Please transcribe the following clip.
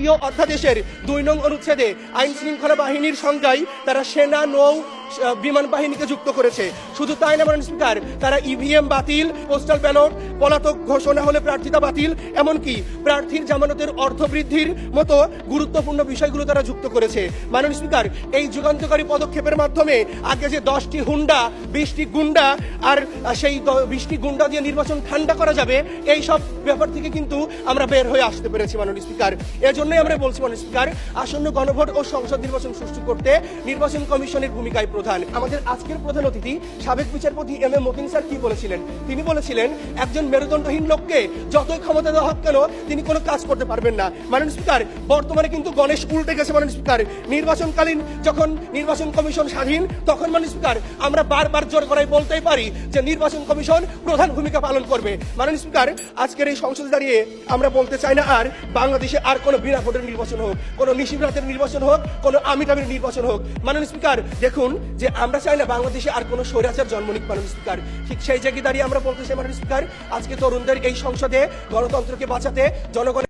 জাতীয় অধ্যাদেশের 2 নং অনুচ্ছেদে আইন শৃঙ্খলা বাহিনীর সংজ্ঞায় তারা সেনা, নৌ, বিমান বাহিনীকে যুক্ত করেছে। শুধু তাই না মাননীয় স্পিকার, তারা ইভিএম বাতিল, পোস্টাল ব্যালট, পলাতক ঘোষণা হলে প্রার্থিতা বাতিল, এমনকি প্রার্থীর জামানতের অর্থ বৃদ্ধির মতো গুরুত্বপূর্ণ বিষয়গুলো তারা যুক্ত করেছে। মাননীয় স্পিকার, এই যুগান্তকারী পদক্ষেপের মাধ্যমে আগে যে 10টি হুন্ডা, 20টি গুন্ডা আর সেই 20টি গুন্ডা দিয়ে নির্বাচন ঠান্ডা করা যাবে, এই সব ব্যাপার থেকে কিন্তু আমরা বের হয়ে আসতে পেরেছি মাননীয় স্পিকার। এজন্যই আমরা বলছি মাননীয় স্পিকার, আসন্ন গণভোট ও সংসদ নির্বাচন সুষ্ঠু করতে নির্বাচন কমিশনের ভূমিকায় প্রধান। আমাদের আজকের প্রধান অতিথি সাবেক বিচারপতি এম এ মতিন স্যার কি বলেছিলেন? তিনি বলেছিলেন, একজন মেরুদণ্ডহীন লোককে যতই ক্ষমতা দেওয়া হোক কেন তিনি কোনো কাজ করতে পারবেন না। মাননীয় স্পিকার, বর্তমানে কিন্তু গণেশ উল্টে গেছে মাননীয় স্পিকার। নির্বাচনকালীন যখন নির্বাচন কমিশন স্বাধীন, তখন মাননীয় স্পিকার আমরা বারবার জোর করাই বলতেই পারি যে নির্বাচন কমিশন প্রধান ভূমিকা পালন করবে। মাননীয় স্পিকার, আজকের এই সংসদে দাঁড়িয়ে আমরা বলতে চাই না আর বাংলাদেশে আর কোনো বিনা ভোটের নির্বাচন হোক, কোনো নিশিরাতের নির্বাচন হোক, কোনো আমিটামির নির্বাচন হোক। মাননীয় স্পিকার, দেখুন যে আমরা চাই না বাংলাদেশে আর কোনো স্বৈরাচার জন্ম নিক মাননীয় স্পিকার। ঠিক সেই জায়গায় দাঁড়িয়ে আমরা বলতে চাই মাননীয় স্পিকার, আজকে তরুণদের এই সংসদে গণতন্ত্রকে বাঁচাতে জনগণ